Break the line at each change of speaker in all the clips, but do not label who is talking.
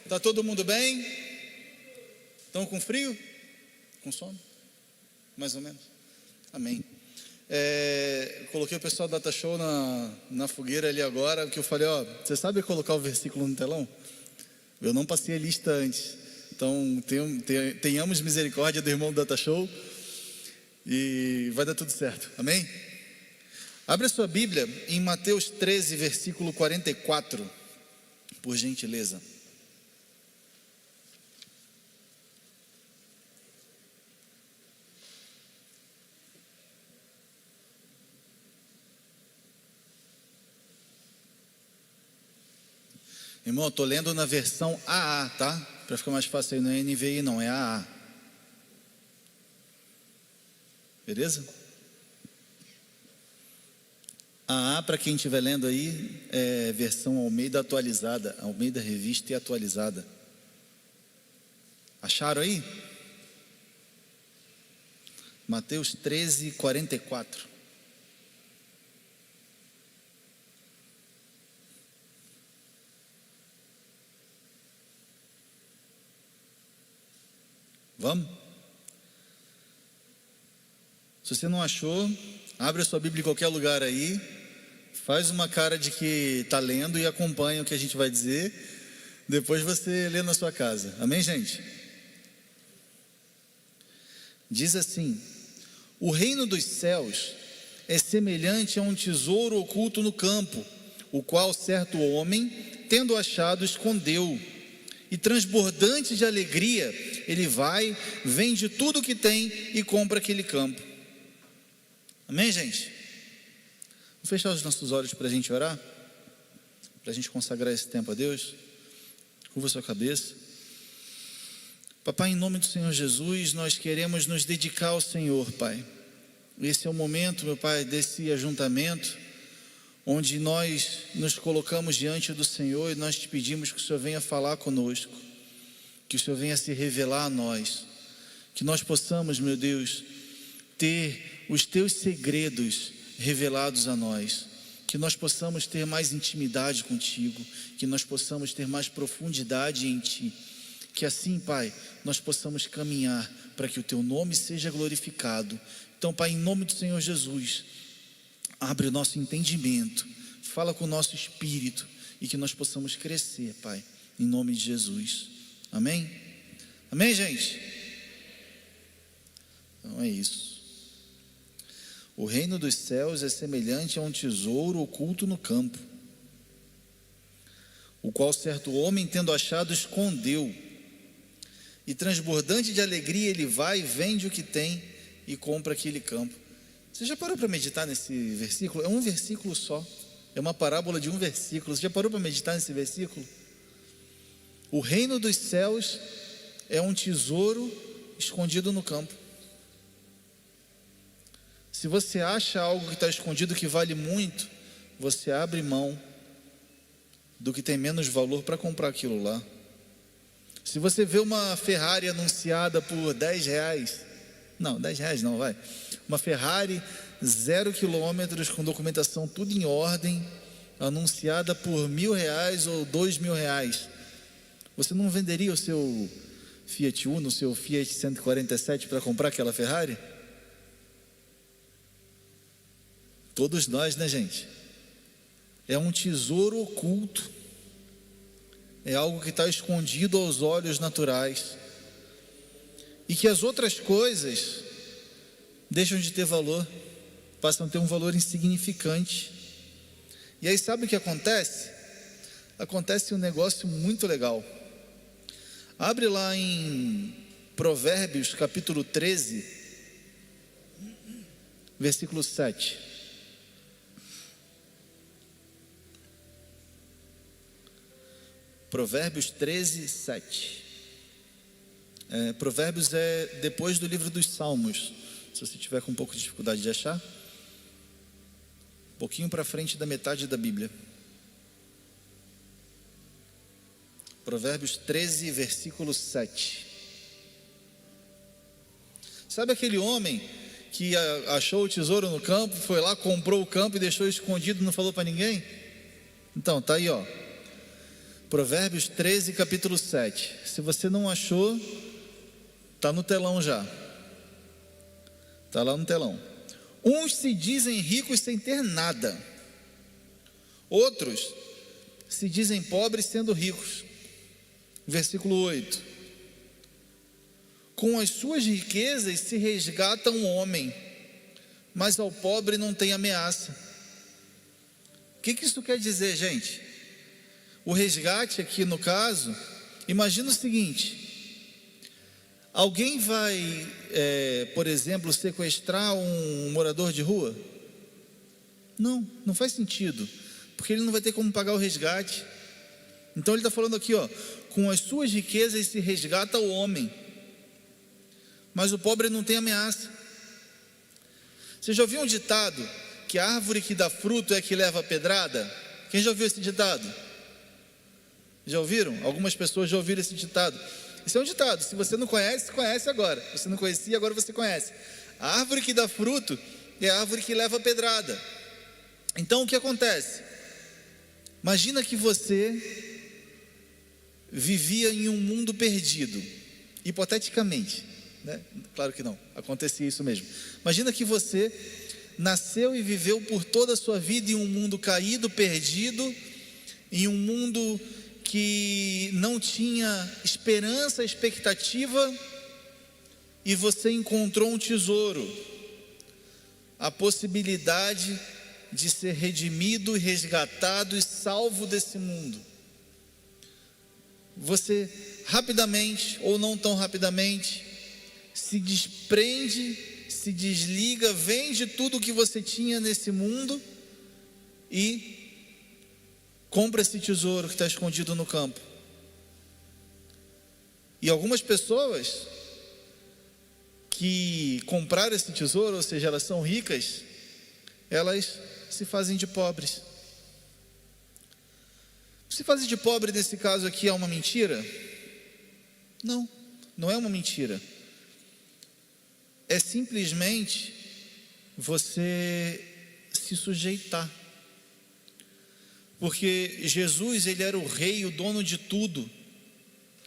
Tá todo mundo bem? Estão com frio? Com sono? Mais ou menos. Amém. Coloquei o pessoal do Data Show na fogueira ali agora, que eu falei, você sabe colocar o versículo no telão? Eu não passei a lista antes. Então, tenhamos misericórdia do irmão do Data Show e vai dar tudo certo. Amém? Abre a sua Bíblia em Mateus 13, versículo 44, por gentileza. Irmão, eu estou lendo na versão AA, tá? Para ficar mais fácil aí, não é NVI não, é AA. Beleza? AA, para quem estiver lendo aí, é versão Almeida atualizada, Almeida Revista e atualizada. Acharam aí? Mateus 13, 44. Vamos? Se você não achou, abre a sua Bíblia em qualquer lugar aí, faz uma cara de que está lendo e acompanha o que a gente vai dizer, depois você lê na sua casa. Amém, gente? Diz assim: o reino dos céus é semelhante a um tesouro oculto no campo, o qual certo homem, tendo achado, escondeu. E transbordante de alegria, ele vai, vende tudo o que tem e compra aquele campo. Amém, gente? Vamos fechar os nossos olhos para a gente orar? Para a gente consagrar esse tempo a Deus? Curva sua cabeça. Papai, em nome do Senhor Jesus, nós queremos nos dedicar ao Senhor, Pai. Esse é o momento, meu Pai, desse ajuntamento, onde nós nos colocamos diante do Senhor e nós te pedimos que o Senhor venha falar conosco, que o Senhor venha se revelar a nós, que nós possamos, meu Deus, ter os teus segredos revelados a nós, que nós possamos ter mais intimidade contigo, que nós possamos ter mais profundidade em ti, que assim, Pai, nós possamos caminhar para que o teu nome seja glorificado. Então, Pai, em nome do Senhor Jesus, abre o nosso entendimento, fala com o nosso espírito e que nós possamos crescer, Pai, em nome de Jesus. Amém? Amém, gente? Então é isso. O reino dos céus é semelhante a um tesouro oculto no campo, o qual certo homem, tendo achado, escondeu. E transbordante de alegria, ele vai, vende o que tem e compra aquele campo. Você já parou para meditar nesse versículo? É um versículo só. É uma parábola de um versículo. Você já parou para meditar nesse versículo? O reino dos céus é um tesouro escondido no campo. Se você acha algo que está escondido que vale muito, você abre mão do que tem menos valor para comprar aquilo lá. Se você vê uma Ferrari anunciada por 10 reais, não, 10 reais não, vai. Uma Ferrari 0 quilômetros, com documentação tudo em ordem, anunciada por R$1.000 ou R$2.000, você não venderia o seu Fiat Uno, o seu Fiat 147 para comprar aquela Ferrari? Todos nós, né, gente? É um tesouro oculto, é algo que está escondido aos olhos naturais, e que as outras coisas deixam de ter valor, passam a ter um valor insignificante. E aí sabe o que acontece? Acontece um negócio muito legal. Abre lá em Provérbios capítulo 13, versículo 7. Provérbios 13, 7. Provérbios é depois do livro dos Salmos. Se você tiver com um pouco de dificuldade de achar, um pouquinho para frente da metade da Bíblia. Provérbios 13, versículo 7. Sabe aquele homem que achou o tesouro no campo, foi lá, comprou o campo e deixou escondido, não falou para ninguém? Então, tá aí, ó. Provérbios 13, capítulo 7. Se você não achou, está no telão já. Está lá no telão. Uns se dizem ricos sem ter nada. Outros se dizem pobres sendo ricos. Versículo 8. Com as suas riquezas se resgata um homem, mas ao pobre não tem ameaça. O que isso quer dizer, gente? O resgate aqui no caso, imagina o seguinte: alguém vai, por exemplo, sequestrar um morador de rua? Não faz sentido, porque ele não vai ter como pagar o resgate. Então ele está falando aqui, com as suas riquezas se resgata o homem, mas o pobre não tem ameaça. Você já ouviu um ditado que a árvore que dá fruto é a que leva a pedrada? Quem já ouviu esse ditado? Já ouviram? Algumas pessoas já ouviram esse ditado. Esse é um ditado, se você não conhece, conhece agora. Se você não conhecia, agora você conhece. A árvore que dá fruto é a árvore que leva a pedrada. Então o que acontece? Imagina que você vivia em um mundo perdido, hipoteticamente, né? Claro que não, acontecia isso mesmo. Imagina que você nasceu e viveu por toda a sua vida em um mundo caído, perdido, em um mundo que não tinha esperança, expectativa, e você encontrou um tesouro, a possibilidade de ser redimido, resgatado e salvo desse mundo. Você rapidamente, ou não tão rapidamente, se desprende, se desliga, vende tudo o que você tinha nesse mundo e compra esse tesouro que está escondido no campo. E algumas pessoas que compraram esse tesouro, ou seja, elas são ricas, elas se fazem de pobres. Se fazer de pobre nesse caso aqui é uma mentira? Não é uma mentira. É simplesmente você se sujeitar. Porque Jesus, ele era o rei, o dono de tudo,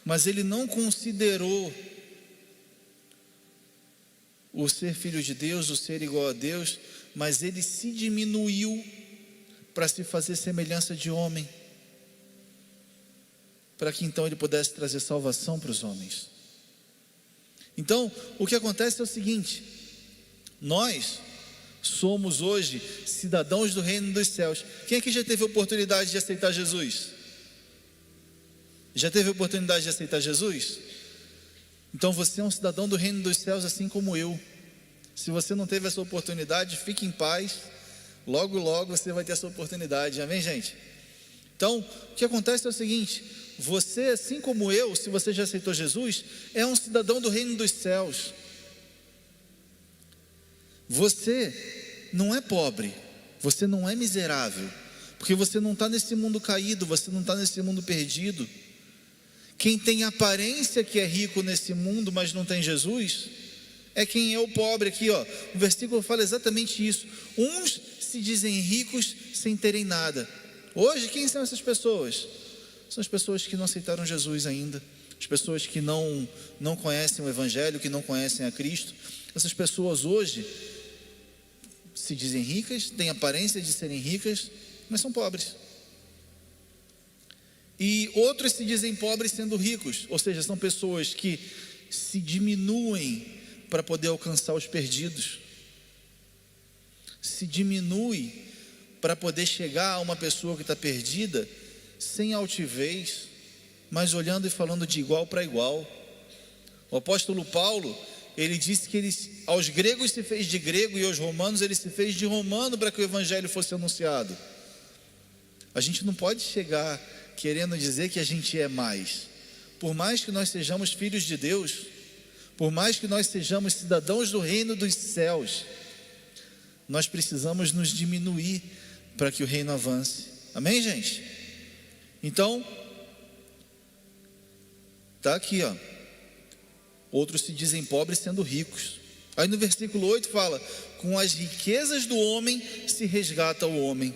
mas ele não considerou o ser filho de Deus, o ser igual a Deus, mas ele se diminuiu para se fazer semelhança de homem, para que então ele pudesse trazer salvação para os homens. Então, o que acontece é o seguinte: nós somos hoje cidadãos do reino dos céus. Quem aqui já teve a oportunidade de aceitar Jesus? Já teve a oportunidade de aceitar Jesus? Então você é um cidadão do reino dos céus, assim como eu. Se você não teve essa oportunidade, fique em paz. Logo, logo você vai ter essa oportunidade. Amém, gente? Então, o que acontece é o seguinte: você, assim como eu, se você já aceitou Jesus, é um cidadão do reino dos céus. Você não é pobre, você não é miserável, porque você não está nesse mundo caído, você não está nesse mundo perdido. Quem tem aparência que é rico nesse mundo, mas não tem Jesus, é quem é o pobre aqui, O versículo fala exatamente isso. Uns se dizem ricos sem terem nada. Hoje, quem são essas pessoas? São as pessoas que não aceitaram Jesus ainda, as pessoas que não conhecem o Evangelho, que não conhecem a Cristo. Essas pessoas hoje se dizem ricas, têm aparência de serem ricas, mas são pobres. E outros se dizem pobres sendo ricos, ou seja, são pessoas que se diminuem para poder alcançar os perdidos, se diminui para poder chegar a uma pessoa que está perdida, sem altivez, mas olhando e falando de igual para igual. O apóstolo Paulo, ele disse que ele aos gregos se fez de grego e aos romanos ele se fez de romano para que o evangelho fosse anunciado. A gente não pode chegar querendo dizer que a gente é mais. Por mais que nós sejamos filhos de Deus, por mais que nós sejamos cidadãos do reino dos céus, nós precisamos nos diminuir para que o reino avance. Amém, gente? Então, está aqui, outros se dizem pobres sendo ricos. Aí no versículo 8 fala: com as riquezas do homem se resgata o homem,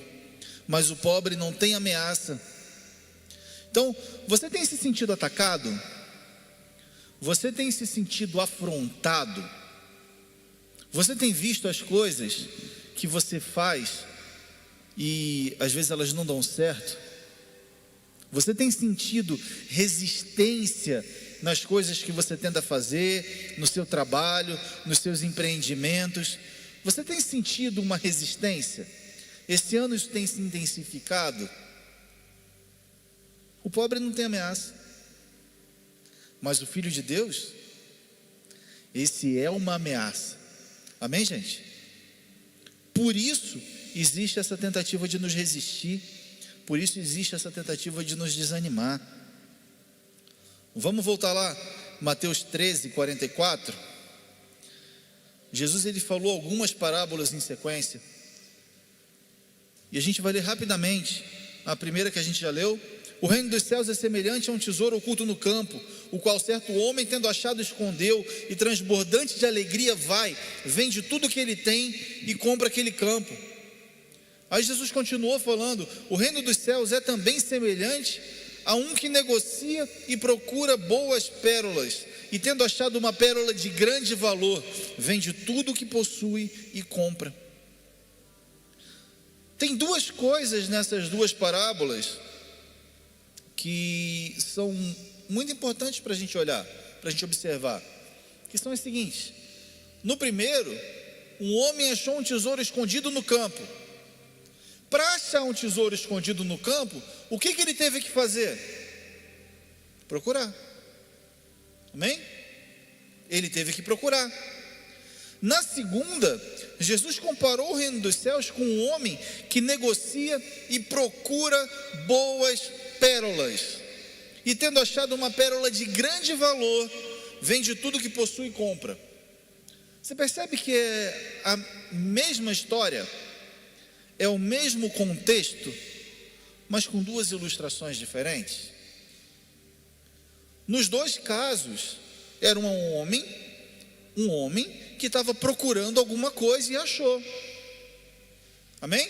mas o pobre não tem ameaça. Então, você tem se sentido atacado? Você tem se sentido afrontado? Você tem visto as coisas que você faz e às vezes elas não dão certo? Você tem sentido resistência nas coisas que você tenta fazer, no seu trabalho, nos seus empreendimentos? Você tem sentido uma resistência? Esse ano isso tem se intensificado. O pobre não tem ameaça, mas o Filho de Deus, esse é uma ameaça. Amém, gente? Por isso existe essa tentativa de nos resistir, por isso existe essa tentativa de nos desanimar. Vamos voltar lá, Mateus 13, 44. Jesus ele falou algumas parábolas em sequência, e a gente vai ler rapidamente. A primeira que a gente já leu: o reino dos céus é semelhante a um tesouro oculto no campo, o qual certo homem, tendo achado, escondeu, e transbordante de alegria vende tudo que ele tem e compra aquele campo. Aí Jesus continuou falando: o reino dos céus é também semelhante a um que negocia e procura boas pérolas, e tendo achado uma pérola de grande valor, vende tudo o que possui e compra. Tem duas coisas nessas duas parábolas que são muito importantes para a gente olhar, para a gente observar, que são as seguintes. No primeiro, um homem achou um tesouro escondido no campo. Para achar um tesouro escondido no campo, o que ele teve que fazer? Procurar. Amém? Ele teve que procurar. Na segunda, Jesus comparou o reino dos céus com um homem que negocia e procura boas pérolas, e tendo achado uma pérola de grande valor, vende tudo que possui e compra. Você percebe que é a mesma história, é o mesmo contexto, mas com duas ilustrações diferentes? Nos dois casos, era um homem que estava procurando alguma coisa e achou. Amém?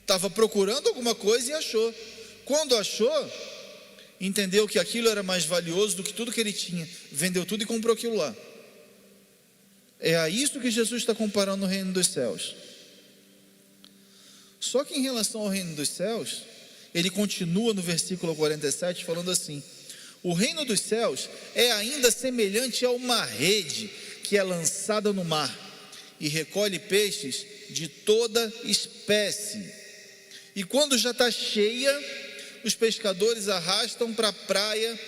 Estava procurando alguma coisa e achou. Quando achou, entendeu que aquilo era mais valioso do que tudo que ele tinha, vendeu tudo e comprou aquilo lá. É a isso que Jesus está comparando o reino dos céus. Só que em relação ao reino dos céus, ele continua no versículo 47 falando assim: o reino dos céus é ainda semelhante a uma rede que é lançada no mar e recolhe peixes de toda espécie. E quando já está cheia, os pescadores arrastam para a praia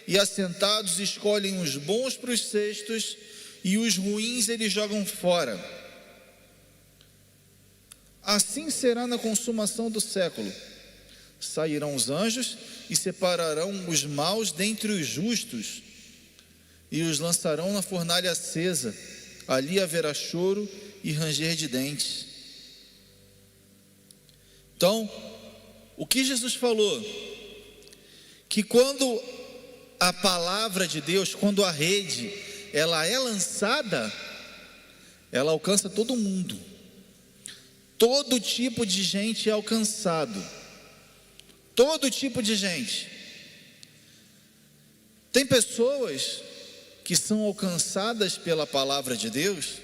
e, assentados, escolhem os bons para os cestos e os ruins eles jogam fora. Assim será na consumação do século. Sairão os anjos e separarão os maus dentre os justos e os lançarão na fornalha acesa. Ali haverá choro e ranger de dentes. Então, o que Jesus falou? Que quando a palavra de Deus, quando a rede, ela é lançada, ela alcança todo mundo. Todo tipo de gente é alcançado. Todo tipo de gente. Tem pessoas que são alcançadas pela palavra de Deus,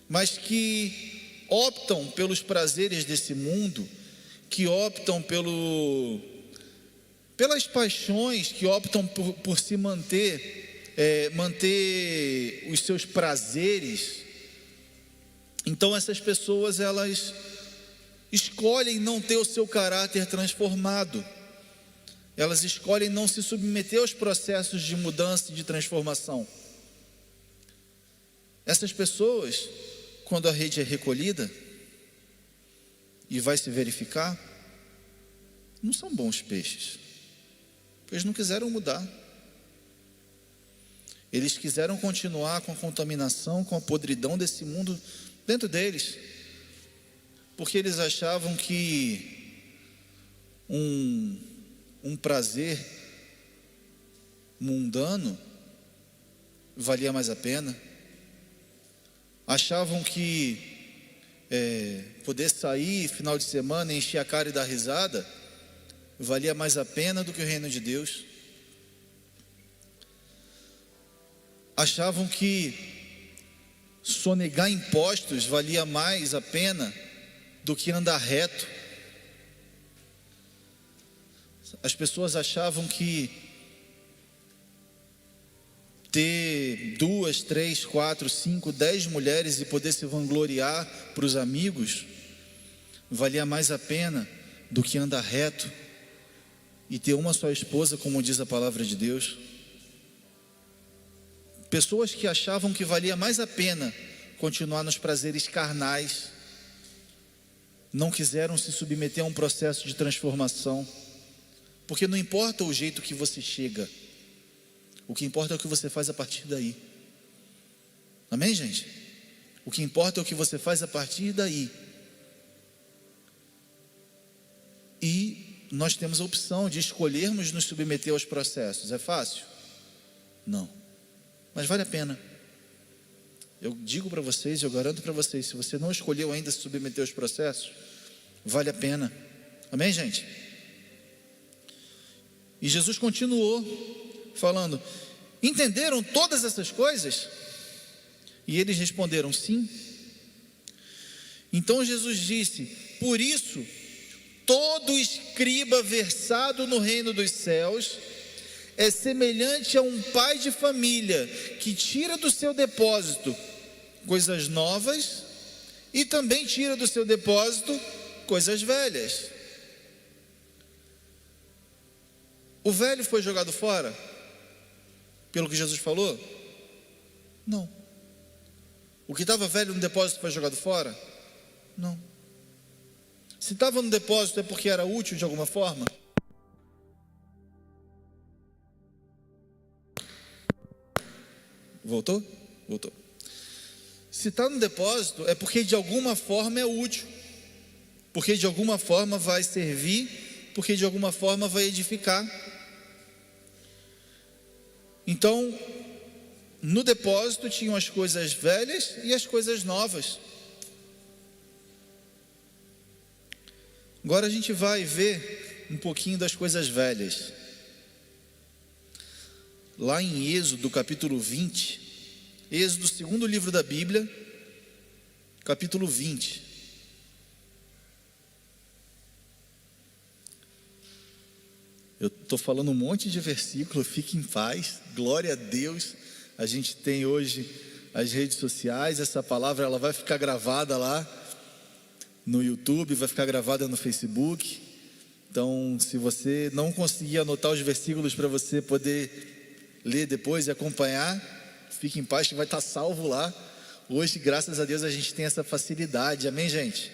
mas que optam pelos prazeres desse mundo, que optam pelas paixões, que optam por se manter os seus prazeres. Então essas pessoas, elas escolhem não ter o seu caráter transformado, elas escolhem não se submeter aos processos de mudança e de transformação. Essas pessoas, quando a rede é recolhida e vai se verificar, não são bons peixes. Eles não quiseram mudar. Eles quiseram continuar com a contaminação, com a podridão desse mundo dentro deles, porque eles achavam que um prazer mundano valia mais a pena. Achavam que poder sair final de semana, encher a cara e dar risada valia mais a pena do que o reino de Deus. Achavam que sonegar impostos valia mais a pena do que andar reto. As pessoas achavam que ter 2, 3, 4, 5, 10 mulheres e poder se vangloriar para os amigos valia mais a pena do que andar reto e ter uma só esposa, como diz a palavra de Deus. Pessoas que achavam que valia mais a pena continuar nos prazeres carnais, não quiseram se submeter a um processo de transformação, porque não importa o jeito que você chega, o que importa é o que você faz a partir daí. Amém, gente? O que importa é o que você faz a partir daí. E nós temos a opção de escolhermos nos submeter aos processos. É fácil? Não. Mas vale a pena. Eu digo para vocês, eu garanto para vocês, se você não escolheu ainda se submeter aos processos, vale a pena. Amém, gente? E Jesus continuou falando: entenderam todas essas coisas? E eles responderam: sim. Então Jesus disse: por isso, todo escriba versado no reino dos céus é semelhante a um pai de família que tira do seu depósito coisas novas e também tira do seu depósito coisas velhas. O velho foi jogado fora pelo que Jesus falou? Não. O que estava velho no depósito foi jogado fora? Não. Se estava no depósito é porque era útil de alguma forma? Voltou? Voltou. Se está no depósito é porque de alguma forma é útil, porque de alguma forma vai servir, porque de alguma forma vai edificar. Então, no depósito tinham as coisas velhas e as coisas novas. Agora a gente vai ver um pouquinho das coisas velhas. Lá em Êxodo, capítulo 20, Êxodo, segundo livro da Bíblia, capítulo 20. Eu estou falando um monte de versículo, fique em paz, glória a Deus. A gente tem hoje as redes sociais, essa palavra ela vai ficar gravada lá no YouTube, vai ficar gravada no Facebook. Então, se você não conseguir anotar os versículos para você poder ler depois e acompanhar, fique em paz que vai estar salvo lá. Hoje, graças a Deus, a gente tem essa facilidade, amém, gente?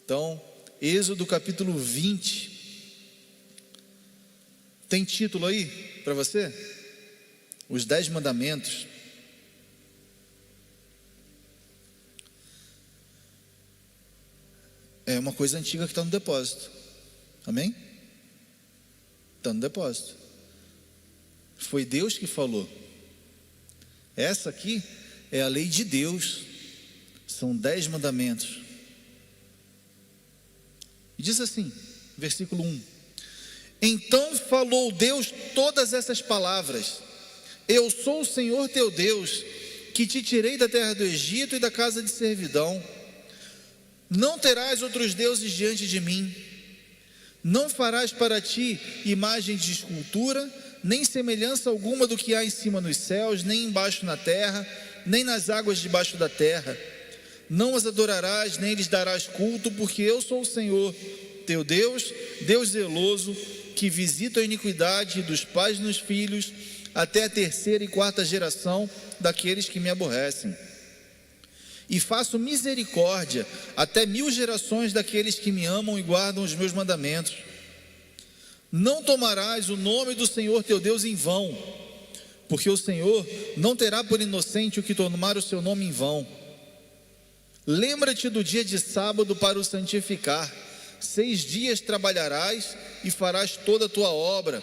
Então, Êxodo capítulo 20, tem título aí para você? Os 10 mandamentos. É uma coisa antiga que está no depósito, amém? Está no depósito. Foi Deus que falou. Essa aqui é a lei de Deus. São 10 mandamentos. E diz assim, versículo 1: então falou Deus todas essas palavras: eu sou o Senhor teu Deus, que te tirei da terra do Egito e da casa de servidão. Não terás outros deuses diante de mim. Não farás para ti imagem de escultura, nem semelhança alguma do que há em cima nos céus, nem embaixo na terra, nem nas águas debaixo da terra. Não as adorarás, nem lhes darás culto, porque eu sou o Senhor teu Deus, Deus zeloso, que visita a iniquidade dos pais nos filhos, até a 3ª e 4ª geração daqueles que me aborrecem. E faço misericórdia até 1000 gerações daqueles que me amam e guardam os meus mandamentos. Não tomarás o nome do Senhor teu Deus em vão, porque o Senhor não terá por inocente o que tomar o seu nome em vão. Lembra-te do dia de sábado para o santificar. 6 dias trabalharás e farás toda a tua obra,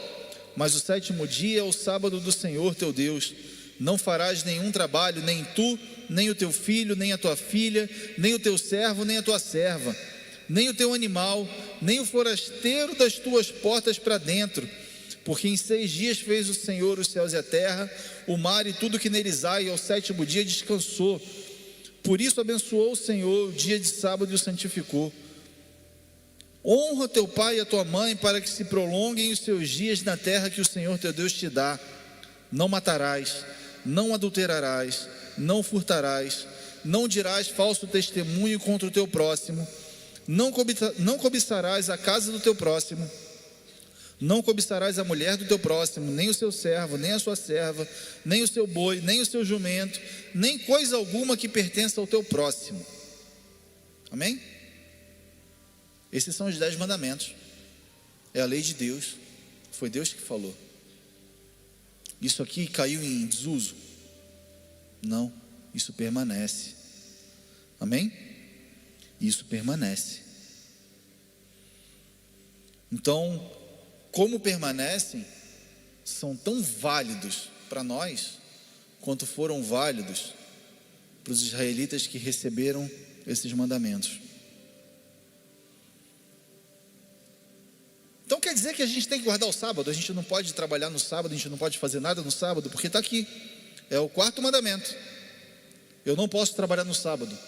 mas o 7º dia é o sábado do Senhor teu Deus. Não farás nenhum trabalho, nem tu, nem o teu filho, nem a tua filha, nem o teu servo, nem a tua serva, nem o teu animal, nem o forasteiro das tuas portas para dentro, porque em 6 dias fez o Senhor os céus e a terra, o mar e tudo que neles há, e ao 7º dia descansou. Por isso abençoou o Senhor o dia de sábado e o santificou. Honra teu pai e a tua mãe, para que se prolonguem os seus dias na terra que o Senhor teu Deus te dá. Não matarás, não adulterarás, não furtarás, não dirás falso testemunho contra o teu próximo, não cobiçarás a casa do teu próximo, não cobiçarás a mulher do teu próximo, nem o seu servo, nem a sua serva, nem o seu boi, nem o seu jumento, nem coisa alguma que pertença ao teu próximo. Amém? Esses são os 10 mandamentos. É a lei de Deus. Foi Deus que falou. Isso aqui caiu em desuso? Não, isso permanece. Amém? Isso permanece. Então, como permanecem, são tão válidos para nós, quanto foram válidos para os israelitas que receberam esses mandamentos. Então quer dizer que a gente tem que guardar o sábado, a gente não pode trabalhar no sábado, a gente não pode fazer nada no sábado, porque está aqui, é o 4º mandamento. Eu não posso trabalhar no sábado,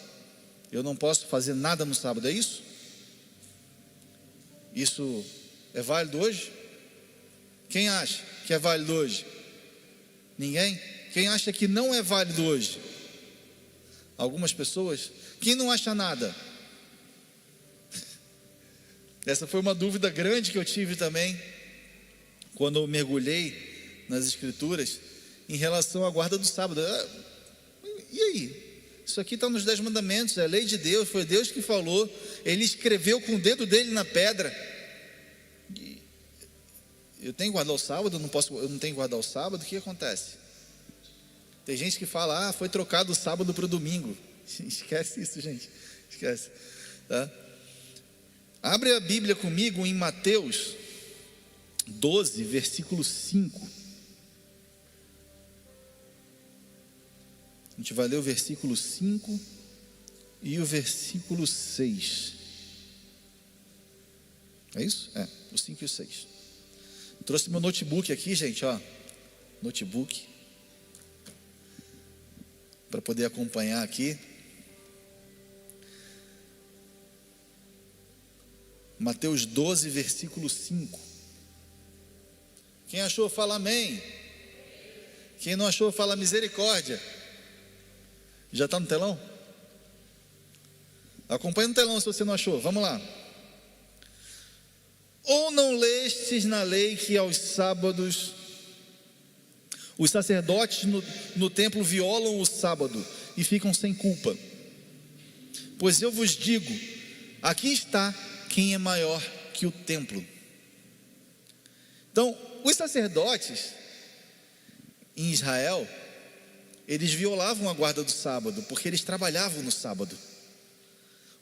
eu não posso fazer nada no sábado, é isso? Isso é válido hoje? Quem acha que é válido hoje? Ninguém? Quem acha que não é válido hoje? Algumas pessoas. Quem não acha nada? Essa foi uma dúvida grande que eu tive também, quando eu mergulhei nas Escrituras, em relação à guarda do sábado. E aí? Isso aqui está nos 10 mandamentos, é a lei de Deus, foi Deus que falou, Ele escreveu com o dedo dele na pedra. Eu tenho que guardar o sábado, eu não tenho que guardar o sábado, o que acontece? Tem gente que fala, foi trocado o sábado para o domingo. Esquece isso, gente, esquece, tá? Abre a Bíblia comigo em Mateus 12, versículo 5. A gente vai ler o versículo 5 e o versículo 6. É isso? É, o 5 e o 6. Trouxe meu notebook aqui, gente, ó. Notebook. Para poder acompanhar aqui. Mateus 12, versículo 5. Quem achou, fala amém. Quem não achou, fala misericórdia. Já está no telão? Acompanha no telão se você não achou, vamos lá. Ou não lestes na lei que aos sábados os sacerdotes no templo violam o sábado e ficam sem culpa? Pois eu vos digo, aqui está quem é maior que o templo. Então, os sacerdotes em Israel, eles violavam a guarda do sábado, porque eles trabalhavam no sábado.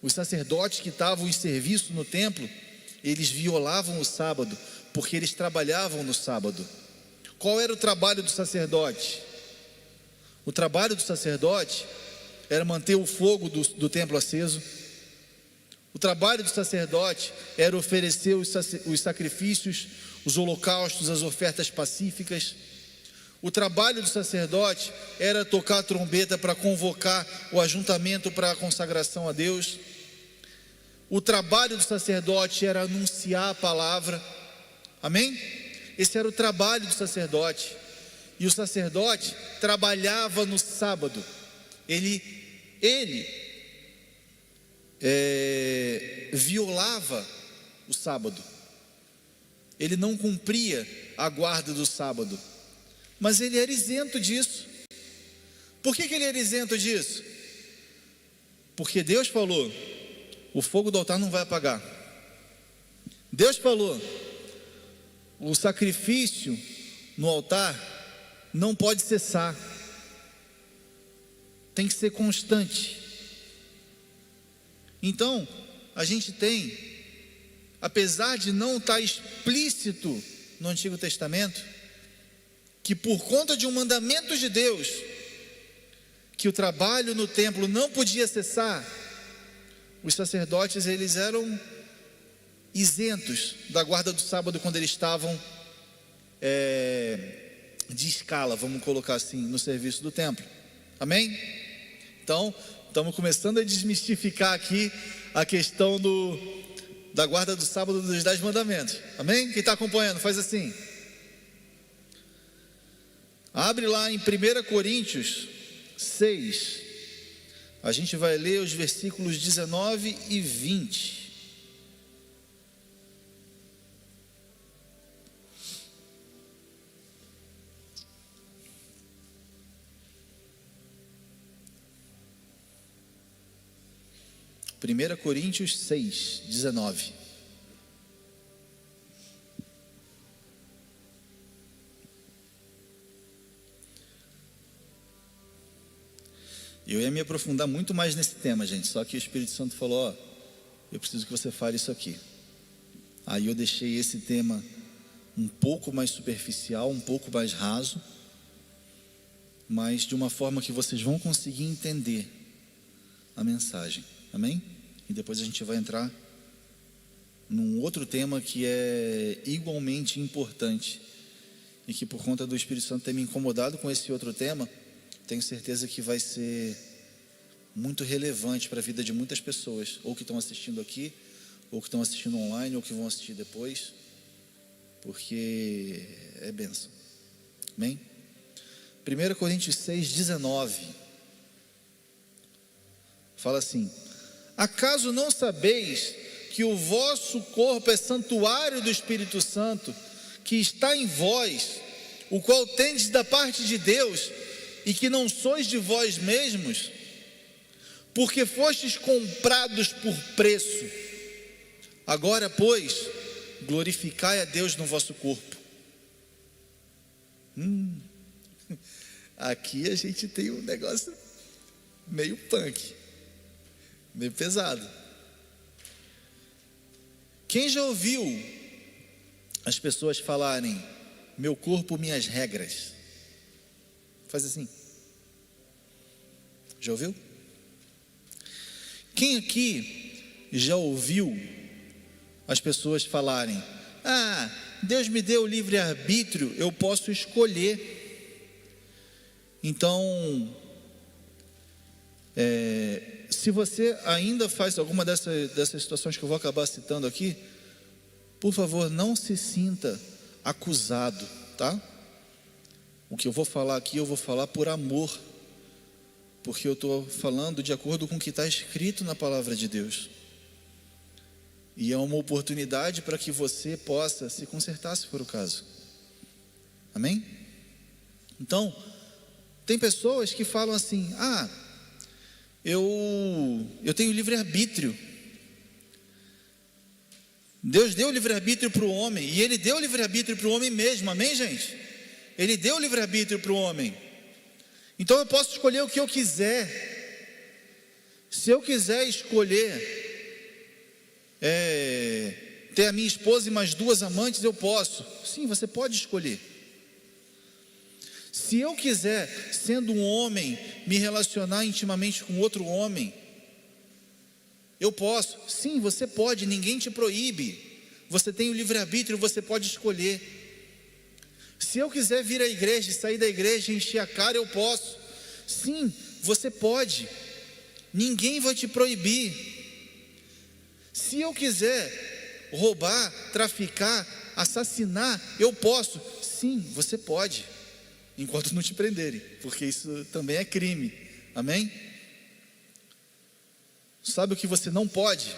Os sacerdotes que estavam em serviço no templo, eles violavam o sábado, porque eles trabalhavam no sábado. Qual era o trabalho do sacerdote? O trabalho do sacerdote era manter o fogo do templo aceso. O trabalho do sacerdote era oferecer os sacrifícios, os holocaustos, as ofertas pacíficas. O trabalho do sacerdote era tocar a trombeta para convocar o ajuntamento para a consagração a Deus. O trabalho do sacerdote era anunciar a palavra. Amém? Esse era o trabalho do sacerdote. E o sacerdote trabalhava no sábado. Ele violava o sábado. Ele não cumpria a guarda do sábado. Mas ele era isento disso. Por que ele era isento disso? Porque Deus falou: o fogo do altar não vai apagar. Deus falou: o sacrifício no altar não pode cessar, tem que ser constante. Então, a gente tem, apesar de não estar explícito no Antigo Testamento, que por conta de um mandamento de Deus, que o trabalho no templo não podia cessar, os sacerdotes, eles eram isentos da guarda do sábado quando eles estavam de escala, vamos colocar assim, no serviço do templo. Amém? Então, estamos começando a desmistificar aqui a questão da guarda do sábado dos 10 mandamentos. Amém? Quem está acompanhando, faz assim. Abre lá em 1 Coríntios 6. A gente vai ler os versículos 19 e 20. Primeira Coríntios 6, 19. Eu ia me aprofundar muito mais nesse tema, gente, só que o Espírito Santo falou, eu preciso que você fale isso aqui. Aí eu deixei esse tema um pouco mais superficial, um pouco mais raso, mas de uma forma que vocês vão conseguir entender a mensagem. Amém? E depois a gente vai entrar num outro tema que é igualmente importante e que, por conta do Espírito Santo ter me incomodado com esse outro tema, tenho certeza que vai ser muito relevante para a vida de muitas pessoas, ou que estão assistindo aqui, ou que estão assistindo online, ou que vão assistir depois, porque é bênção. Amém? 1 Coríntios 6, 19 fala assim: acaso não sabeis que o vosso corpo é santuário do Espírito Santo, que está em vós, o qual tendes da parte de Deus, e que não sois de vós mesmos, porque fostes comprados por preço? Agora, pois, glorificai a Deus no vosso corpo. Aqui a gente tem um negócio meio punk, meio pesado. Quem já ouviu as pessoas falarem, meu corpo, minhas regras? Faz assim. Já ouviu? Quem aqui já ouviu as pessoas falarem, Deus me deu livre-arbítrio, eu posso escolher. Então, se você ainda faz alguma dessas situações que eu vou acabar citando aqui, por favor, não se sinta acusado, tá? O que eu vou falar aqui, eu vou falar por amor, porque eu estou falando de acordo com o que está escrito na palavra de Deus. E é uma oportunidade para que você possa se consertar, se for o caso. Amém? Então, tem pessoas que falam assim, eu tenho livre-arbítrio. Deus deu livre-arbítrio para o homem, e Ele deu livre-arbítrio para o homem mesmo, amém, gente? Ele deu livre-arbítrio para o homem. Então eu posso escolher o que eu quiser. Se eu quiser escolher ter a minha esposa e mais 2 amantes, eu posso. Sim, você pode escolher. Se eu quiser, sendo um homem, me relacionar intimamente com outro homem, eu posso. Sim, você pode, ninguém te proíbe. Você tem o livre-arbítrio, você pode escolher. Se eu quiser vir à igreja, sair da igreja e encher a cara, eu posso. Sim, você pode. Ninguém vai te proibir. Se eu quiser roubar, traficar, assassinar, eu posso. Sim, você pode, enquanto não te prenderem, porque isso também é crime. Amém? Sabe o que você não pode?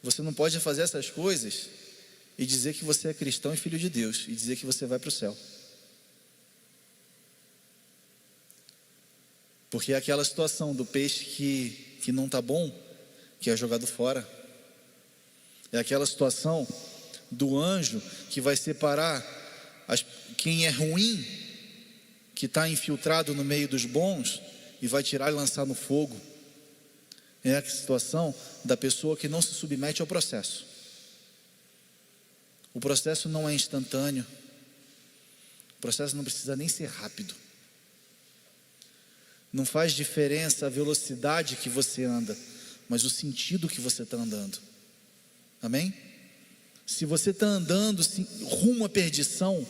Você não pode fazer essas coisas e dizer que você é cristão e filho de Deus, e dizer que você vai para o céu. Porque é aquela situação do peixe que não está bom, que é jogado fora. É aquela situação do anjo que vai separar quem é ruim, que está infiltrado no meio dos bons, e vai tirar e lançar no fogo. É a situação da pessoa que não se submete ao processo. O processo não é instantâneo. O processo não precisa nem ser rápido. Não faz diferença a velocidade que você anda. mas o sentido que você está andando. Amém? Se você está andando rumo à perdição,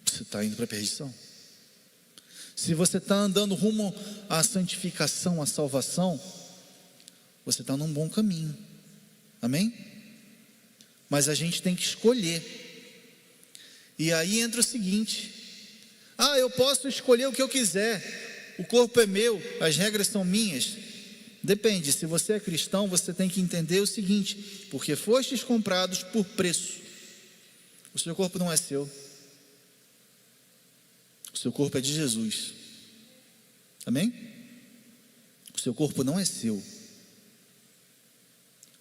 você está indo para a perdição. Se você está andando rumo à santificação, à salvação, você está num bom caminho. Amém? Mas a gente tem que escolher. E aí entra o seguinte: eu posso escolher o que eu quiser, o corpo é meu, as regras são minhas. Depende. Se você é cristão, você tem que entender o seguinte: porque fostes comprados por preço. O seu corpo não é seu, o seu corpo é de Jesus. Amém? O seu corpo não é seu.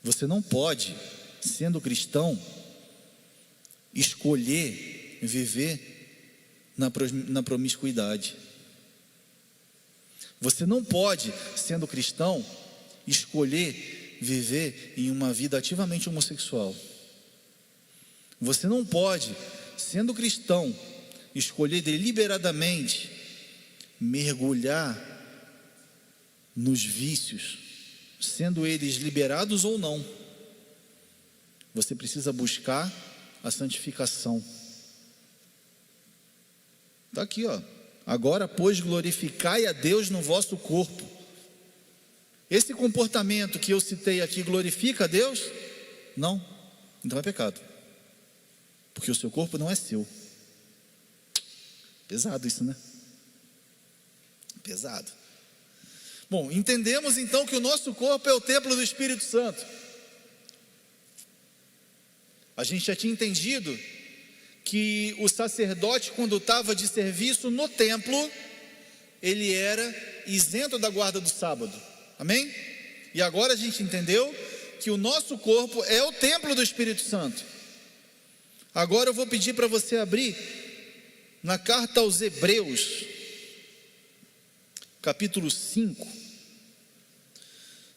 Você não pode, sendo cristão, escolher viver na promiscuidade. Você não pode, sendo cristão, escolher viver em uma vida ativamente homossexual. Você não pode, sendo cristão, escolher deliberadamente mergulhar nos vícios, sendo eles liberados ou não. Você precisa buscar a santificação. Está aqui, ó. Agora, pois, glorificai a Deus no vosso corpo. Esse comportamento que eu citei aqui glorifica a Deus? Não. Então é pecado, porque o seu corpo não é seu. Pesado isso, né? Pesado. Bom, entendemos então que o nosso corpo é o templo do Espírito Santo. A gente já tinha entendido que o sacerdote, quando estava de serviço no templo, ele era isento da guarda do sábado. Amém? E agora a gente entendeu que o nosso corpo é o templo do Espírito Santo. Agora eu vou pedir para você abrir na carta aos Hebreus, capítulo 5,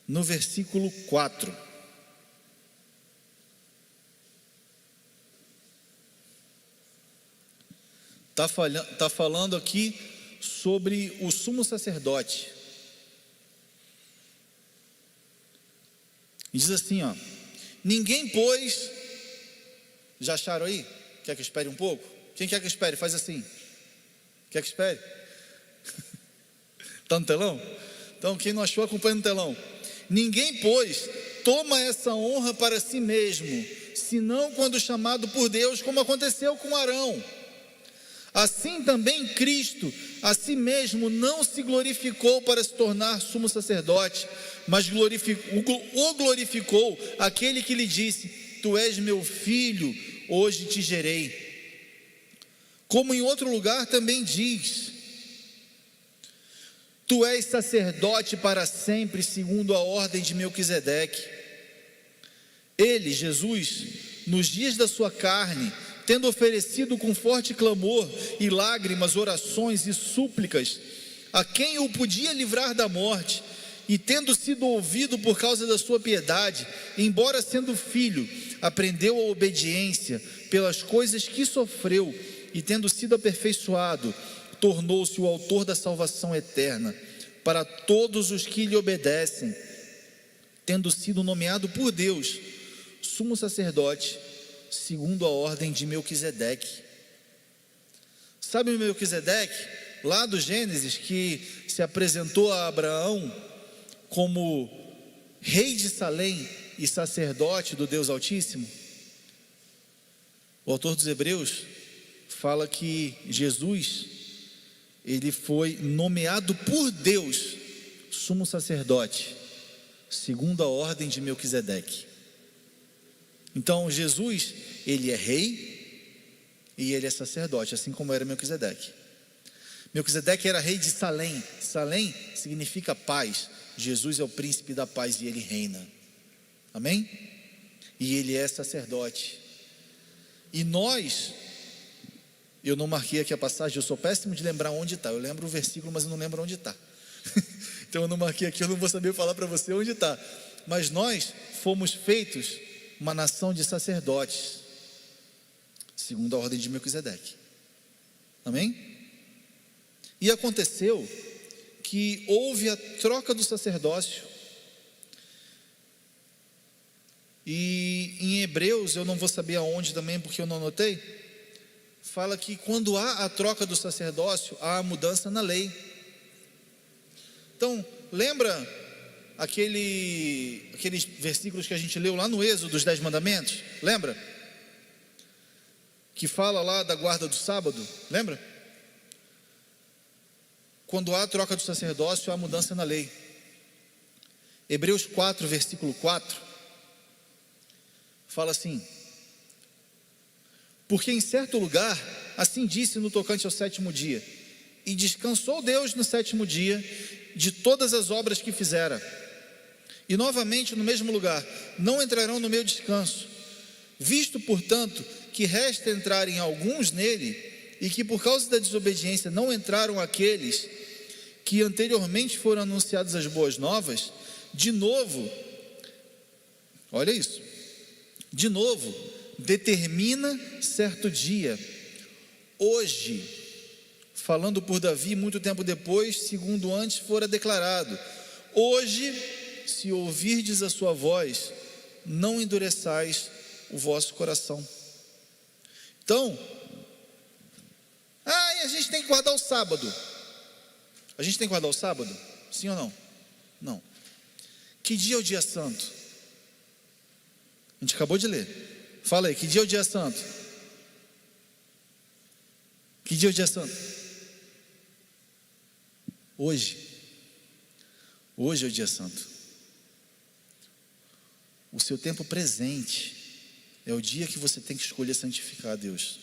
no versículo 4. Está falando aqui sobre o sumo sacerdote. Diz assim, ó: ninguém, pois... Já acharam aí? Quer que eu espere um pouco? Quem quer que eu espere? Faz assim. Quer que eu espere? Está no telão? Então quem não achou, acompanha no telão. Ninguém, pois, toma essa honra para si mesmo, senão quando chamado por Deus, como aconteceu com Arão. Assim também Cristo a si mesmo não se glorificou para se tornar sumo sacerdote, mas o glorificou aquele que lhe disse: tu és meu filho, hoje te gerei. Como em outro lugar também diz: tu és sacerdote para sempre, segundo a ordem de Melquisedeque. Ele, Jesus, nos dias da sua carne, tendo oferecido com forte clamor e lágrimas, orações e súplicas a quem o podia livrar da morte, e tendo sido ouvido por causa da sua piedade, embora sendo filho, aprendeu a obediência pelas coisas que sofreu, e tendo sido aperfeiçoado, tornou-se o autor da salvação eterna para todos os que lhe obedecem, tendo sido nomeado por Deus sumo sacerdote segundo a ordem de Melquisedeque. Sabe o Melquisedeque, lá do Gênesis, que se apresentou a Abraão como rei de Salém e sacerdote do Deus Altíssimo? O autor dos Hebreus fala que Jesus, ele foi nomeado por Deus sumo sacerdote segundo a ordem de Melquisedeque. Então Jesus, ele é rei e ele é sacerdote, assim como era Melquisedeque. Melquisedeque era rei de Salém. Salém significa paz. Jesus é o príncipe da paz e ele reina. Amém? E ele é sacerdote. E nós, eu não marquei aqui a passagem, eu sou péssimo de lembrar onde está. Eu lembro o versículo, mas eu não lembro onde está. Então eu não marquei aqui, eu não vou saber falar para você onde está. Mas nós fomos feitos uma nação de sacerdotes, segundo a ordem de Melquisedeque. Amém? E aconteceu que houve a troca do sacerdócio. E em Hebreus, eu não vou saber aonde também, porque eu não anotei, fala que quando há a troca do sacerdócio, há a mudança na lei. Então, lembra aqueles versículos que a gente leu lá no Êxodo dos 10 mandamentos? Lembra? Que fala lá da guarda do sábado, lembra? Quando há a troca do sacerdócio, há a mudança na lei. Hebreus 4, versículo 4, fala assim: porque em certo lugar, assim disse no tocante ao sétimo dia, e descansou Deus no sétimo dia de todas as obras que fizera. E novamente no mesmo lugar, não entrarão no meu descanso. Visto, portanto, que resta entrarem alguns nele, e que por causa da desobediência não entraram aqueles que anteriormente foram anunciados as boas novas, de novo, olha isso, de novo, determina certo dia, hoje, falando por Davi muito tempo depois, segundo antes fora declarado: hoje, se ouvirdes a sua voz, não endureçais o vosso coração. Então, a gente tem que guardar o sábado. A gente tem que guardar o sábado? Sim ou não? Não. Que dia é o dia santo? A gente acabou de ler. Fala aí, que dia é o dia santo? Que dia é o dia santo? Hoje. Hoje é o dia santo. O seu tempo presente é o dia que você tem que escolher santificar a Deus.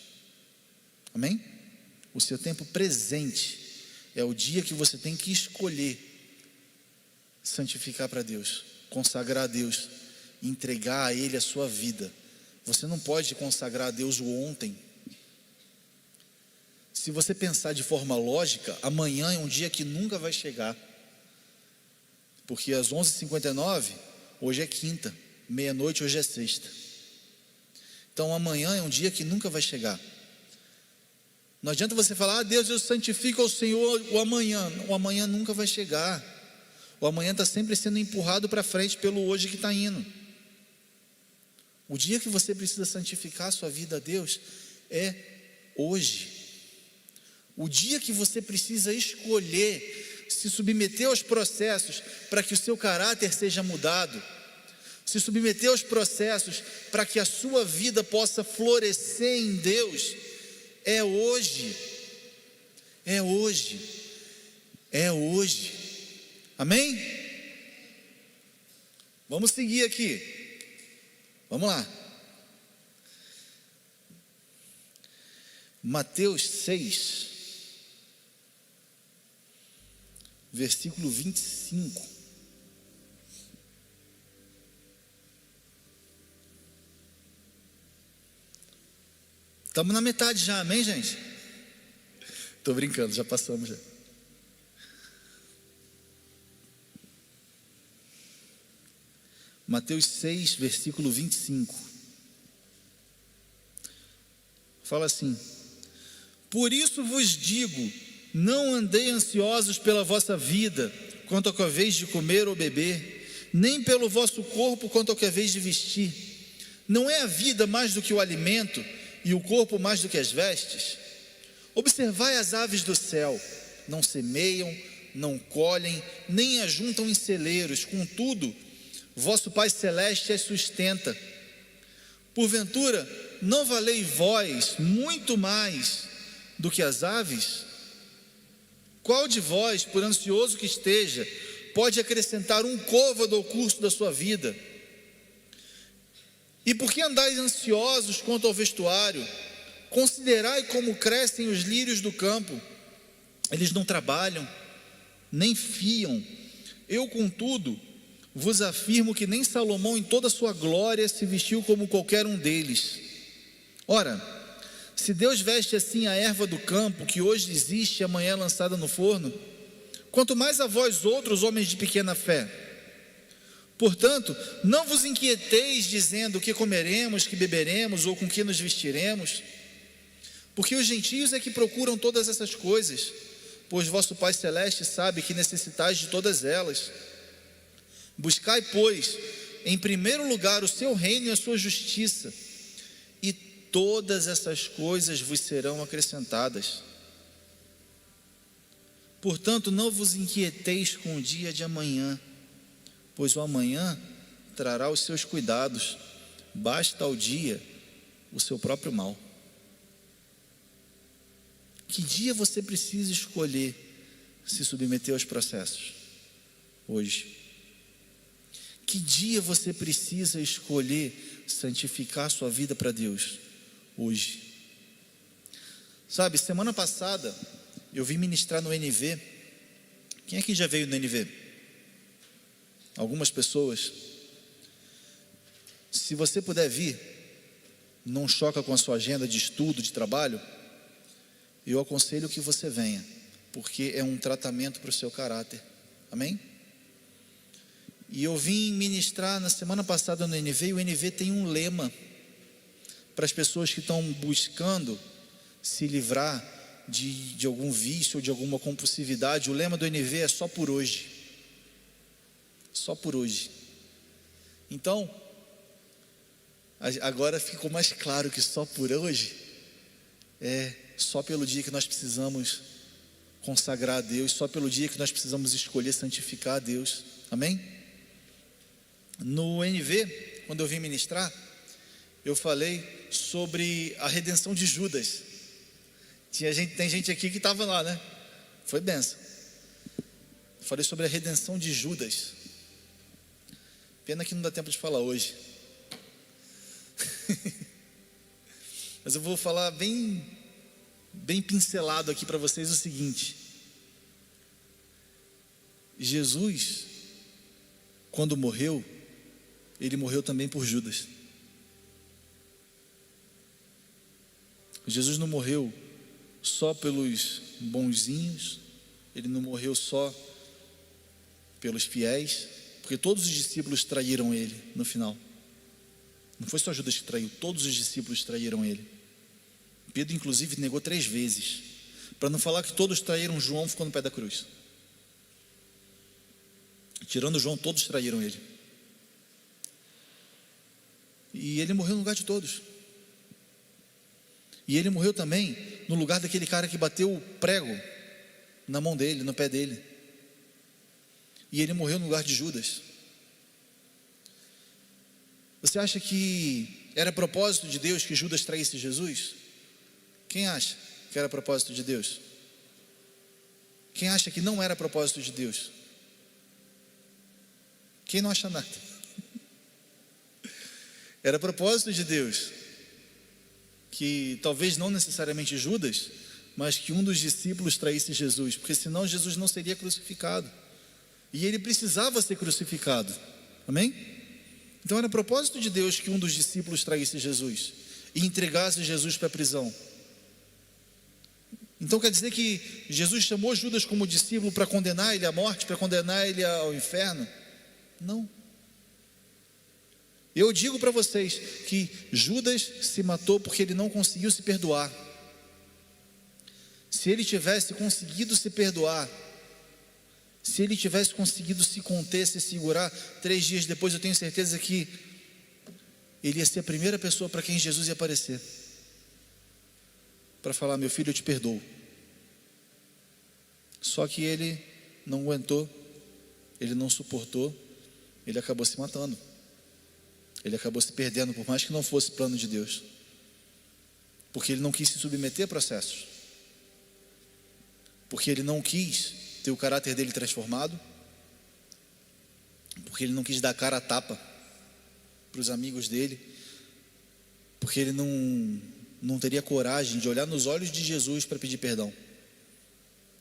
Amém? O seu tempo presente é o dia que você tem que escolher santificar para Deus, consagrar a Deus, entregar a Ele a sua vida. Você não pode consagrar a Deus o ontem. Se você pensar de forma lógica, amanhã é um dia que nunca vai chegar, porque às 11h59, hoje é quinta, meia-noite, hoje é sexta. Então amanhã é um dia que nunca vai chegar. Não adianta você falar: Deus, eu santifico ao Senhor o amanhã nunca vai chegar. O amanhã está sempre sendo empurrado para frente pelo hoje que está indo. O dia que você precisa santificar a sua vida a Deus é hoje. O dia que você precisa escolher se submeter aos processos para que o seu caráter seja mudado, se submeter aos processos para que a sua vida possa florescer em Deus, é hoje. É hoje. É hoje. Amém? Vamos seguir aqui. Vamos lá. Mateus 6, versículo 25. Estamos na metade já, amém, gente? Estou brincando, já passamos já. Mateus 6, versículo 25. Fala assim: por isso vos digo, não andei ansiosos pela vossa vida, quanto ao que haveis de comer ou beber, nem pelo vosso corpo, quanto ao que haveis de vestir. Não é a vida mais do que o alimento, e o corpo mais do que as vestes? Observai as aves do céu, não semeiam, não colhem, nem ajuntam em celeiros, contudo, vosso Pai Celeste as sustenta. Porventura, não valei vós muito mais do que as aves? Qual de vós, por ansioso que esteja, pode acrescentar um côvado ao curso da sua vida? E por que andais ansiosos quanto ao vestuário? Considerai como crescem os lírios do campo. Eles não trabalham, nem fiam. Eu, contudo, vos afirmo que nem Salomão em toda a sua glória se vestiu como qualquer um deles. Ora, se Deus veste assim a erva do campo, que hoje existe e amanhã é lançada no forno, quanto mais a vós outros, homens de pequena fé. Portanto, não vos inquieteis dizendo o que comeremos, que beberemos ou com que nos vestiremos, porque os gentios é que procuram todas essas coisas. pois vosso Pai Celeste sabe que necessitais de todas elas. Buscai, pois, em primeiro lugar o seu reino e a sua justiça, e todas essas coisas vos serão acrescentadas. Portanto, não vos inquieteis com o dia de amanhã, pois o amanhã trará os seus cuidados, basta ao dia o seu próprio mal. Que dia você precisa escolher se submeter aos processos? Hoje. Que dia você precisa escolher santificar a sua vida para Deus? Hoje. Sabe, semana passada eu vim ministrar no NV. Quem aqui já veio no NV? Algumas pessoas. Se você puder vir, não choca com a sua agenda de estudo, de trabalho, eu aconselho que você venha, porque é um tratamento para o seu caráter. Amém? E eu vim ministrar na semana passada no NV, e o NV tem um lema para as pessoas que estão buscando se livrar de algum vício ou de alguma compulsividade. O lema do NV é só por hoje. Só por hoje. Então, agora ficou mais claro que só por hoje é só pelo dia que nós precisamos consagrar a Deus, só pelo dia que nós precisamos escolher santificar a Deus. Amém? No NV, quando eu vim ministrar, eu falei sobre a redenção de Judas. Tem gente aqui que estava lá, né? Foi benção. Falei sobre a redenção de Judas. Pena que não dá tempo de falar hoje. Mas eu vou falar bem pincelado aqui para vocês o seguinte: Jesus, quando morreu, ele morreu também por Judas. Jesus não morreu só pelos bonzinhos, ele não morreu só pelos fiéis, porque todos os discípulos traíram ele no final. Não foi só Judas que traiu, todos os discípulos traíram ele. Pedro inclusive negou 3 vezes, para não falar que todos traíram João, ficou no pé da cruz. Tirando João, todos traíram ele. E ele morreu no lugar de todos. E ele morreu também no lugar daquele cara que bateu o prego na mão dele, no pé dele. E ele morreu no lugar de Judas. Você acha que era propósito de Deus que Judas traísse Jesus? Quem acha que era propósito de Deus? Quem acha que não era propósito de Deus? Quem não acha nada? Era propósito de Deus que talvez não necessariamente Judas, mas que um dos discípulos traísse Jesus, porque senão Jesus não seria crucificado, e ele precisava ser crucificado. Amém? Então era propósito de Deus que um dos discípulos traísse Jesus e entregasse Jesus para a prisão. Então quer dizer que Jesus chamou Judas como discípulo para condenar ele à morte, para condenar ele ao inferno? Não. Eu digo para vocês que Judas se matou porque ele não conseguiu se perdoar. Se ele tivesse conseguido se perdoar, se ele tivesse conseguido se conter, se segurar, 3 dias depois eu tenho certeza que ele ia ser a primeira pessoa para quem Jesus ia aparecer, para falar: meu filho, eu te perdoo. Só que ele não aguentou, ele não suportou, ele acabou se matando. Ele acabou se perdendo, por mais que não fosse plano de Deus, porque ele não quis se submeter a processos, porque ele não quis ter o caráter dele transformado, porque ele não quis dar cara a tapa para os amigos dele, porque ele não teria coragem de olhar nos olhos de Jesus para pedir perdão.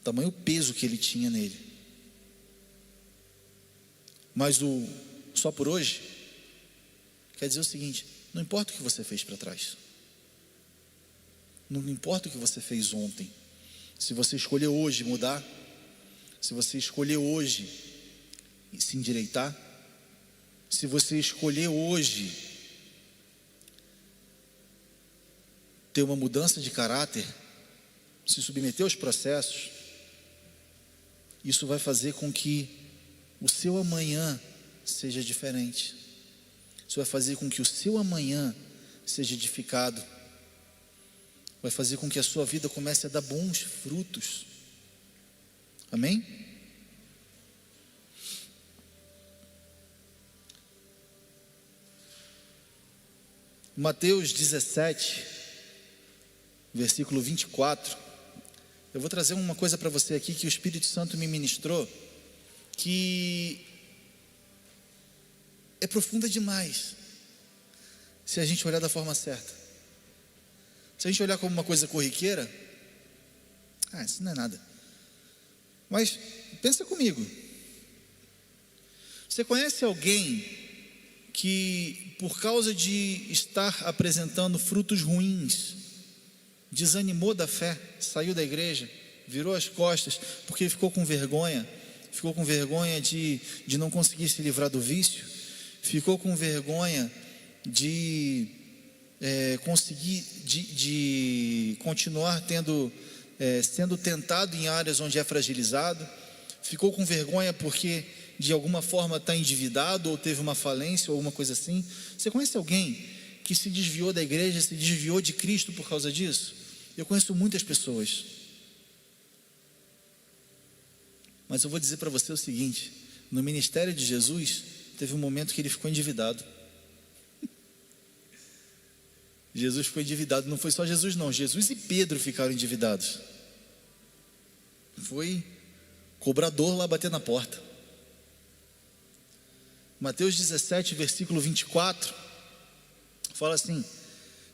Tamanho peso que ele tinha nele. Mas o só por hoje quer dizer o seguinte: não importa o que você fez para trás, não importa o que você fez ontem, se você escolheu hoje mudar, se você escolheu hoje se endireitar, se você escolheu hoje ter uma mudança de caráter, se submeter aos processos, isso vai fazer com que o seu amanhã seja diferente. Isso vai fazer com que o seu amanhã seja edificado. Vai fazer com que a sua vida comece a dar bons frutos. Amém? Mateus 17, versículo 24. Eu vou trazer uma coisa para você aqui que o Espírito Santo me ministrou, que é profunda demais, se a gente olhar da forma certa. Se a gente olhar como uma coisa corriqueira, isso não é nada. Mas pensa comigo. Você conhece alguém que, por causa de estar apresentando frutos ruins, desanimou da fé, saiu da igreja, virou as costas, porque ficou com vergonha de não conseguir se livrar do vício, ficou com vergonha de continuar sendo tentado em áreas onde é fragilizado, ficou com vergonha porque de alguma forma está endividado ou teve uma falência ou alguma coisa assim. Você conhece alguém que se desviou da igreja, se desviou de Cristo por causa disso? Eu conheço muitas pessoas, mas eu vou dizer para você o seguinte: no ministério de Jesus teve um momento que ele ficou endividado. Jesus ficou endividado. Não foi só Jesus não, Jesus e Pedro ficaram endividados. Foi cobrador lá bater na porta. Mateus 17, versículo 24, fala assim: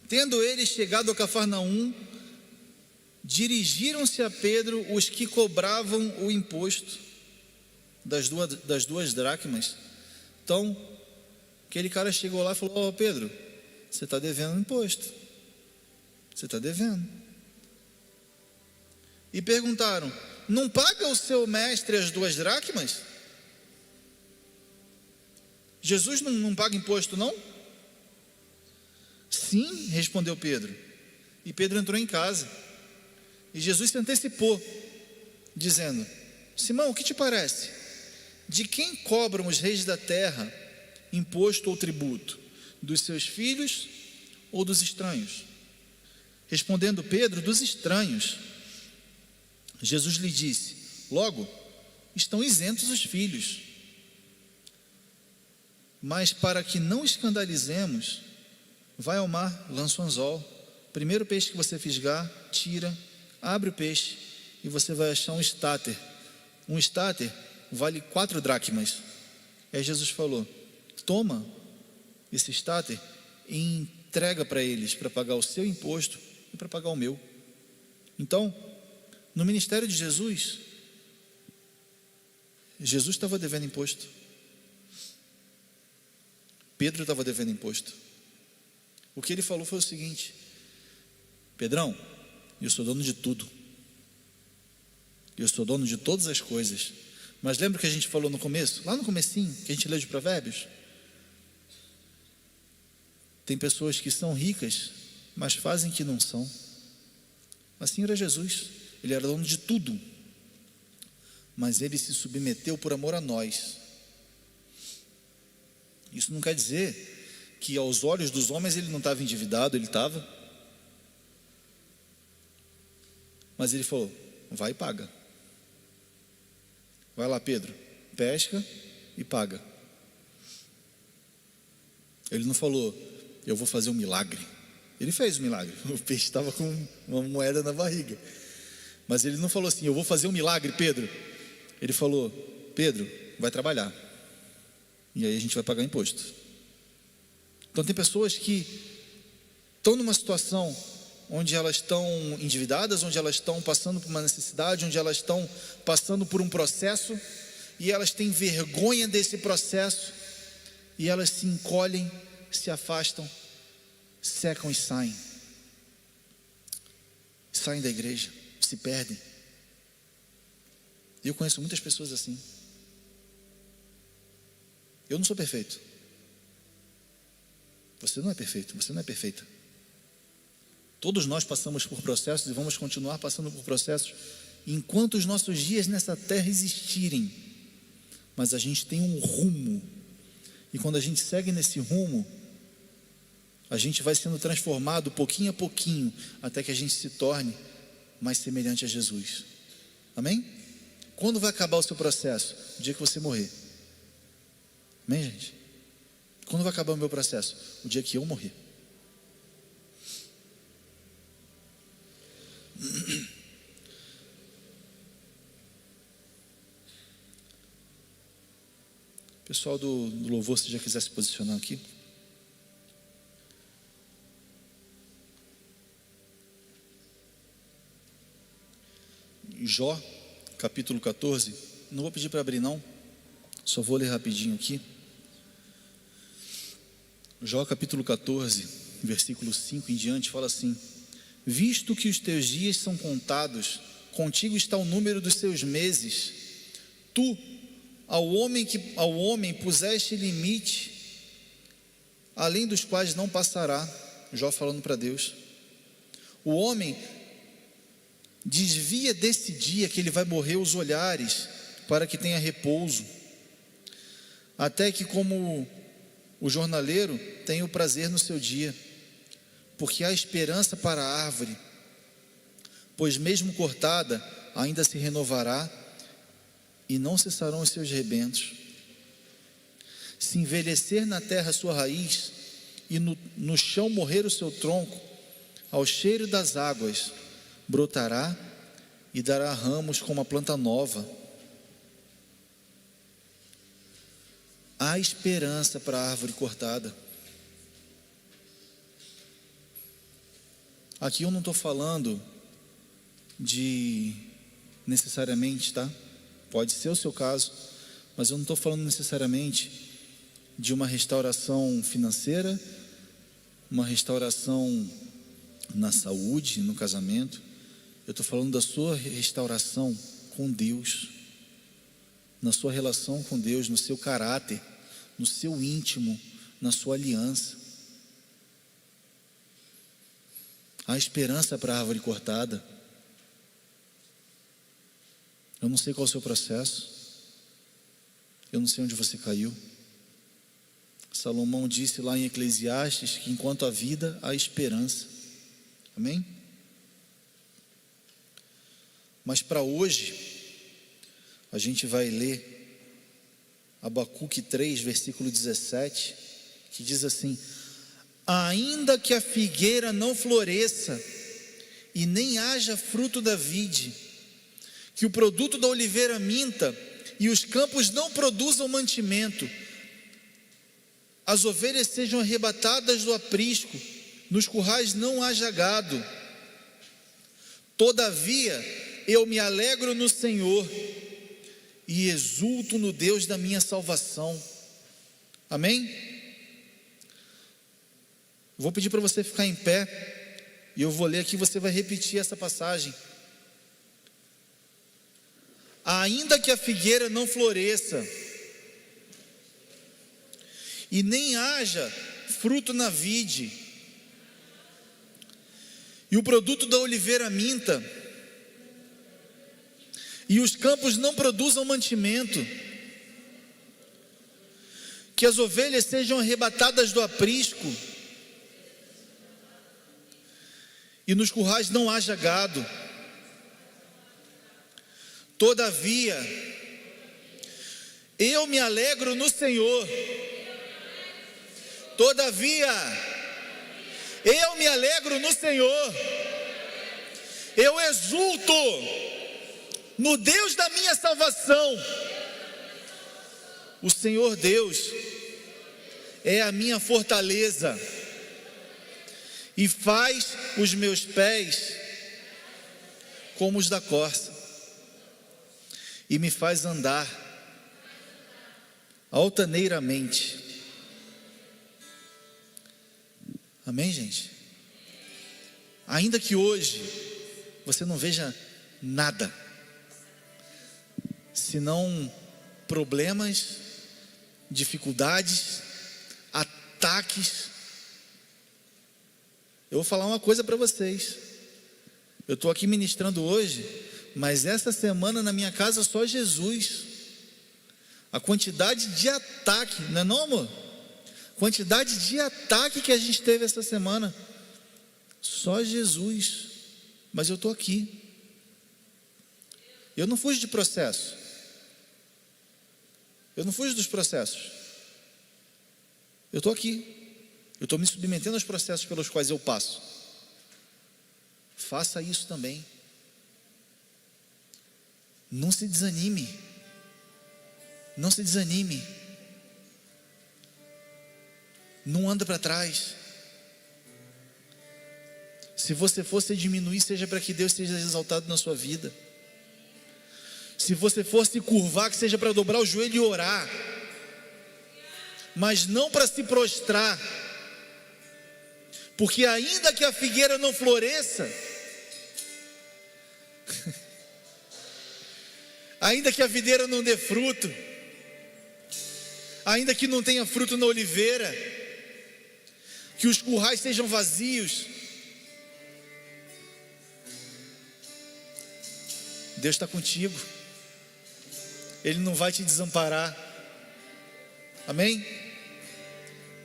tendo eles chegado a Cafarnaum, dirigiram-se a Pedro os que cobravam o imposto das duas dracmas. Então, aquele cara chegou lá e falou: Pedro, você está devendo imposto, você está devendo. E perguntaram: não paga o seu mestre as 2 dracmas? Jesus não paga imposto não? Sim, respondeu Pedro. E Pedro entrou em casa, e Jesus se antecipou, dizendo: Simão, o que te parece? De quem cobram os reis da terra imposto ou tributo? Dos seus filhos ou dos estranhos? Respondendo Pedro: dos estranhos. Jesus lhe disse: logo, estão isentos os filhos. Mas para que não escandalizemos, vai ao mar, lança o anzol, primeiro peixe que você fisgar, tira, abre o peixe, e você vai achar um estáter. Um estáter vale 4 dracmas. Aí Jesus falou: toma esse estáter e entrega para eles, para pagar o seu imposto e para pagar o meu. Então, no ministério de Jesus, Jesus estava devendo imposto, Pedro estava devendo imposto. O que ele falou foi o seguinte: Pedrão, eu sou dono de tudo, eu sou dono de todas as coisas. Mas lembra que a gente falou no começo, lá no comecinho, que a gente leu de Provérbios? Tem pessoas que são ricas, mas fazem que não são. Assim era Jesus. Ele era dono de tudo, mas ele se submeteu por amor a nós. Isso não quer dizer que aos olhos dos homens ele não estava endividado, ele estava. Mas ele falou: vai e paga. Vai lá, Pedro, pesca e paga. Ele não falou: eu vou fazer um milagre. Ele fez o milagre, o peixe estava com uma moeda na barriga. Mas ele não falou assim: eu vou fazer um milagre, Pedro. Ele falou: Pedro, vai trabalhar, e aí a gente vai pagar imposto. Então tem pessoas que estão numa situação onde elas estão endividadas, onde elas estão passando por uma necessidade, onde elas estão passando por um processo, e elas têm vergonha desse processo, e elas se encolhem, se afastam, secam e saem da igreja, se perdem. E eu conheço muitas pessoas assim. Eu não sou perfeito, você não é perfeito, você não é perfeita. Todos nós passamos por processos e vamos continuar passando por processos enquanto os nossos dias nessa terra existirem. Mas a gente tem um rumo, e quando a gente segue nesse rumo, a gente vai sendo transformado pouquinho a pouquinho, até que a gente se torne mais semelhante a Jesus. Amém? Quando vai acabar o seu processo? O dia que você morrer. Amém, gente? Quando vai acabar o meu processo? O dia que eu morrer. Pessoal do louvor, se já quiser se posicionar aqui. Jó, capítulo 14. Não vou pedir para abrir não, só vou ler rapidinho aqui. Jó capítulo 14, versículo 5 em diante, fala assim: visto que os teus dias são contados, contigo está o número dos seus meses, tu ao homem puseste limite, além dos quais não passará. Jó falando para Deus. O homem desvia desse dia que ele vai morrer os olhares, para que tenha repouso, até que, como o jornaleiro, tenha o prazer no seu dia, porque há esperança para a árvore, pois mesmo cortada, ainda se renovará, e não cessarão os seus rebentos. Se envelhecer na terra a sua raiz, e no chão morrer o seu tronco, ao cheiro das águas brotará e dará ramos como a planta nova. Há esperança para a árvore cortada. Aqui eu não estou falando de necessariamente, tá? Pode ser o seu caso, mas eu não estou falando necessariamente de uma restauração financeira, uma restauração na saúde, no casamento. Eu estou falando da sua restauração com Deus, na sua relação com Deus, no seu caráter, no seu íntimo, na sua aliança. Há esperança para a árvore cortada. Eu não sei qual é o seu processo, eu não sei onde você caiu. Salomão disse lá em Eclesiastes que enquanto há vida, há esperança. Amém? Mas para hoje, a gente vai ler Abacuque 3, versículo 17, que diz assim: ainda que a figueira não floresça, e nem haja fruto da vide, que o produto da oliveira minta, e os campos não produzam mantimento, as ovelhas sejam arrebatadas do aprisco, nos currais não haja gado, todavia eu me alegro no Senhor, e exulto no Deus da minha salvação. Amém? Vou pedir para você ficar em pé, e eu vou ler aqui, você vai repetir essa passagem. Ainda que a figueira não floresça, e nem haja fruto na vide, e o produto da oliveira minta, e os campos não produzam mantimento, que as ovelhas sejam arrebatadas do aprisco, e nos currais não haja gado, todavia eu me alegro no Senhor, todavia eu me alegro no Senhor, eu exulto no Deus da minha salvação. O Senhor Deus é a minha fortaleza, e faz os meus pés como os da corça, e me faz andar altaneiramente. Amém, gente? Ainda que hoje você não veja nada, senão problemas, dificuldades, ataques, eu vou falar uma coisa para vocês. Eu estou aqui ministrando hoje, mas essa semana na minha casa só Jesus. A quantidade de ataque, não é não, amor? Quantidade de ataque que a gente teve essa semana, só Jesus. Mas eu estou aqui. Eu não fujo de processo. Eu não fujo dos processos. Eu estou aqui. Eu estou me submetendo aos processos pelos quais eu passo. Faça isso também. Não se desanime. Não se desanime. Não anda para trás. Se você for se diminuir, seja para que Deus seja exaltado na sua vida. Se você for se curvar, que seja para dobrar o joelho e orar, mas não para se prostrar, porque ainda que a figueira não floresça, ainda que a videira não dê fruto, ainda que não tenha fruto na oliveira, que os currais sejam vazios, Deus está contigo. Ele não vai te desamparar. Amém?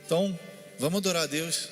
Então, vamos adorar a Deus.